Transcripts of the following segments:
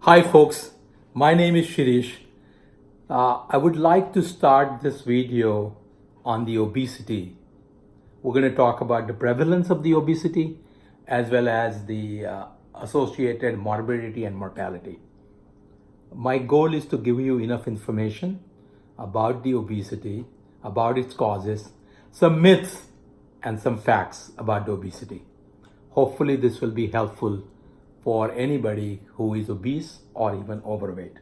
Hi folks, my name is Shirish. I would like to start this video on the obesity. We're going to talk about the prevalence of the obesity as well as the associated morbidity and mortality. My goal is to give you enough information about the obesity, about its causes, some myths and some facts about the obesity. Hopefully this will be helpful for anybody who is obese or even overweight.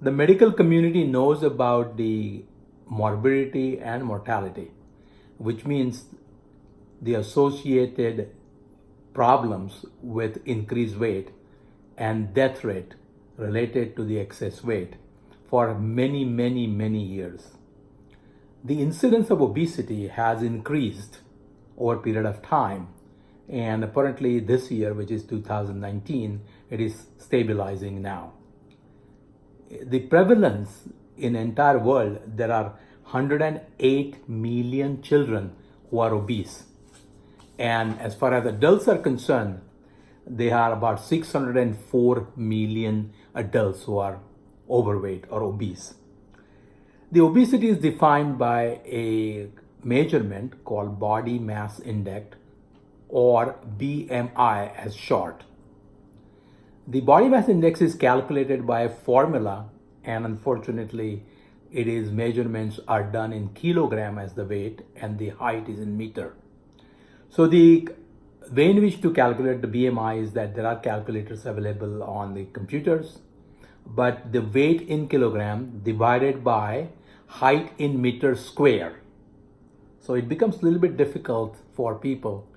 The medical community knows about the morbidity and mortality, which means the associated problems with increased weight and death rate related to the excess weight for many years. The incidence of obesity has increased over a period of time, and apparently this year, which is 2019, it is stabilizing now. The prevalence in the entire world, there are 108 million children who are obese. And as far as adults are concerned, there are about 604 million adults who are overweight or obese. The obesity is defined by a measurement called body mass index, or BMI as short. The body mass index is calculated by a formula, and unfortunately measurements are done in kilogram as the weight and the height is in meter. So the way in which to calculate the BMI is that there are calculators available on the computers, but the weight in kilogram divided by height in meter square. So it becomes a little bit difficult for people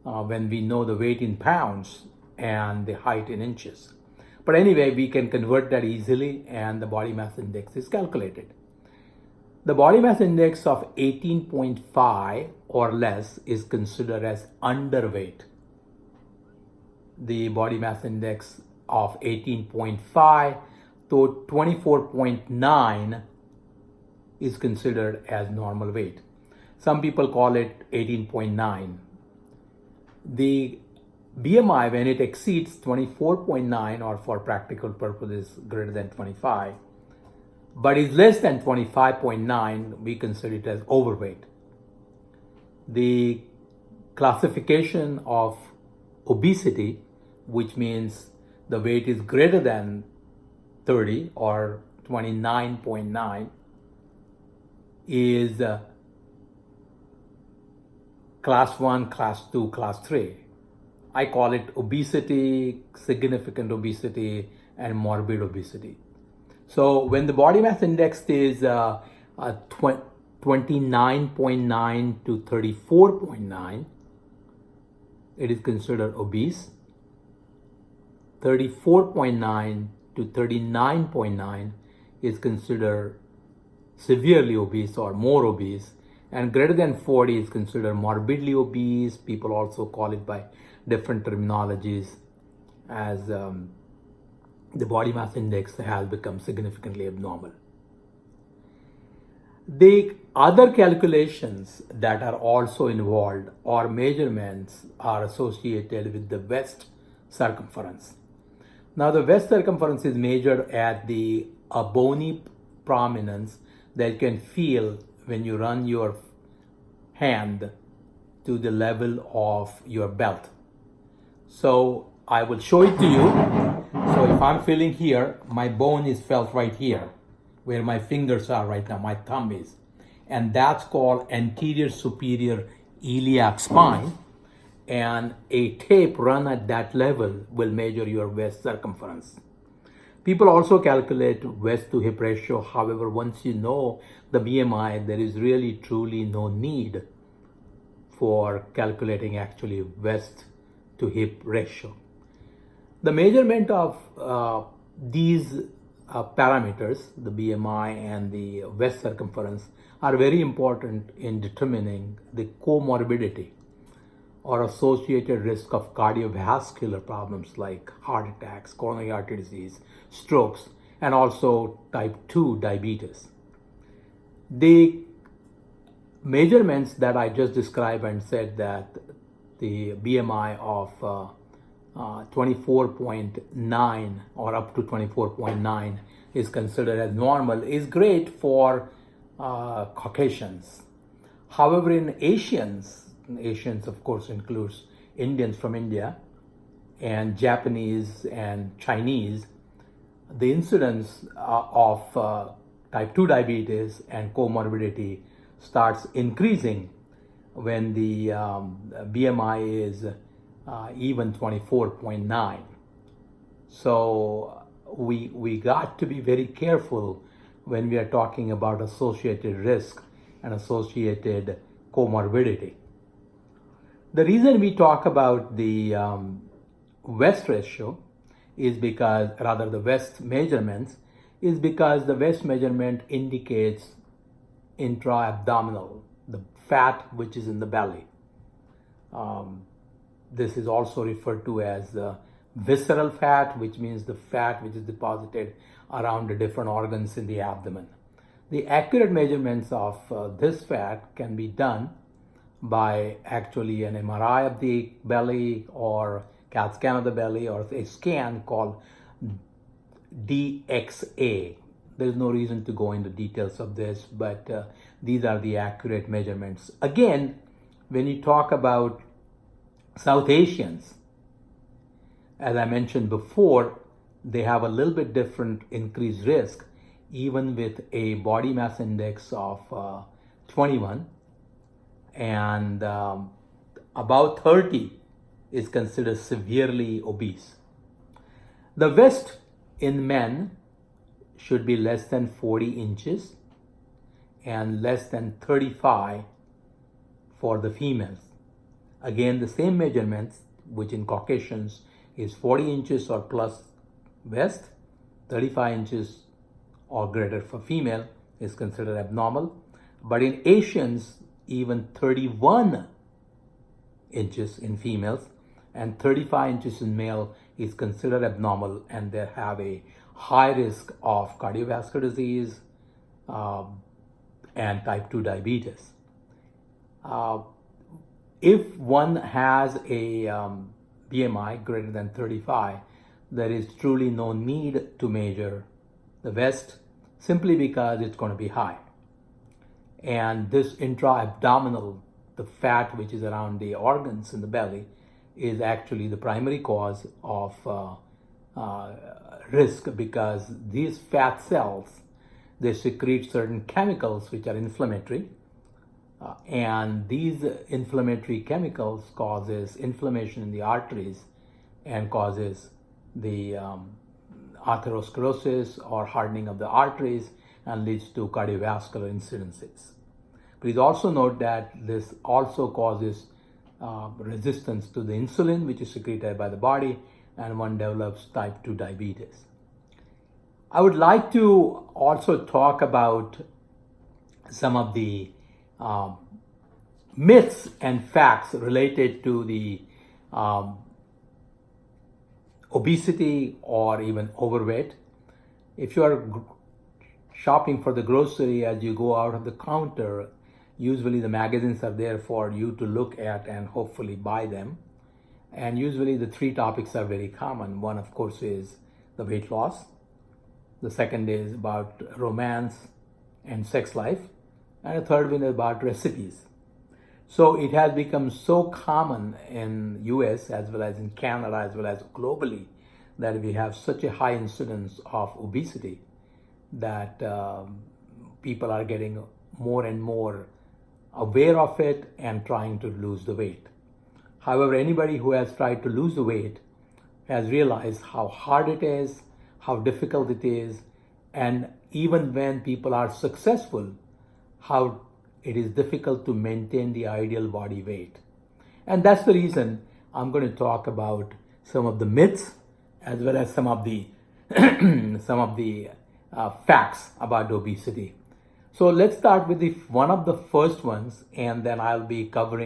when we know the weight in pounds and the height in inches. But anyway, we can convert that easily and the body mass index is calculated. The body mass index of 18.5 or less is considered as underweight. The body mass index of 18.5 to 24.9 is considered as normal weight. Some people call it 18.9. The BMI, when it exceeds 24.9, or for practical purposes greater than 25, but is less than 25.9, we consider it as overweight. The classification of obesity, which means the weight is greater than 30 or 29.9, is class 1, class 2, class 3. I call it obesity, significant obesity, and morbid obesity. So when the body mass index is 29.9 to 34.9, it is considered obese. 34.9 to 39.9 is considered severely obese or more obese. And greater than 40 is considered morbidly obese. People also call it by different terminologies as the body mass index has become significantly abnormal. The other calculations that are also involved or measurements are associated with the waist circumference. Now the waist circumference is measured at the bony prominence that you can feel when you run your hand to the level of your belt. So I will show it to you. So if I'm feeling here, my bone is felt right here, where my fingers are right now, my thumb is. And that's called anterior superior iliac spine. And a tape run at that level will measure your waist circumference. People also calculate waist to hip ratio. However, once you know the BMI, there is really truly no need for calculating actually waist to hip ratio. The measurement of these parameters, the BMI and the waist circumference, are very important in determining the comorbidity or associated risk of cardiovascular problems like heart attacks, coronary artery disease, strokes, and also type 2 diabetes. The measurements that I just described and said that the BMI of 24.9 or up to 24.9 is considered as normal, is great for Caucasians. However, in Asians of course includes Indians from India and Japanese and Chinese, the incidence of type 2 diabetes and comorbidity starts increasing when the BMI is even 24.9. So we got to be very careful when we are talking about associated risk and associated comorbidity. The reason we talk about the West ratio is because, rather the West measurements, is because the West measurement indicates intra-abdominal, the fat which is in the belly. This is also referred to as the visceral fat, which means the fat which is deposited around the different organs in the abdomen. The accurate measurements of this fat can be done by actually an MRI of the belly or CAT scan of the belly or a scan called DXA. There's no reason to go into details of this, but these are the accurate measurements. Again, when you talk about South Asians, as I mentioned before, they have a little bit different increased risk, even with a body mass index of 21, and about 30 is considered severely obese. The waist in men should be less than 40 inches and less than 35 for the females. Again, the same measurements, which in Caucasians is 40 inches or plus waist, 35 inches or greater for female is considered abnormal. But in Asians, even 31 inches in females and 35 inches in male is considered abnormal, and they have a high risk of cardiovascular disease and type 2 diabetes. If one has a BMI greater than 35, there is truly no need to measure the waist, simply because it's going to be high. And this intra-abdominal, the fat which is around the organs in the belly, is actually the primary cause of risk, because these fat cells, they secrete certain chemicals which are inflammatory, and these inflammatory chemicals causes inflammation in the arteries and causes the atherosclerosis or hardening of the arteries and leads to cardiovascular incidences. Please also note that this also causes resistance to the insulin which is secreted by the body, and one develops type 2 diabetes. I would like to also talk about some of the myths and facts related to the obesity or even overweight. If you are shopping for the grocery, as you go out of the counter, usually the magazines are there for you to look at and hopefully buy them. And usually the three topics are very common. One, of course, is the weight loss. The second is about romance and sex life. And the third one is about recipes. So it has become so common in US as well as in Canada as well as globally that we have such a high incidence of obesity that people are getting more and more aware of it and trying to lose the weight. However, anybody who has tried to lose the weight has realized how hard it is, how difficult it is, and even when people are successful, how it is difficult to maintain the ideal body weight. And that's the reason I'm going to talk about some of the myths as well as some of the facts about obesity. So let's start with one of the first ones, and then I'll be covering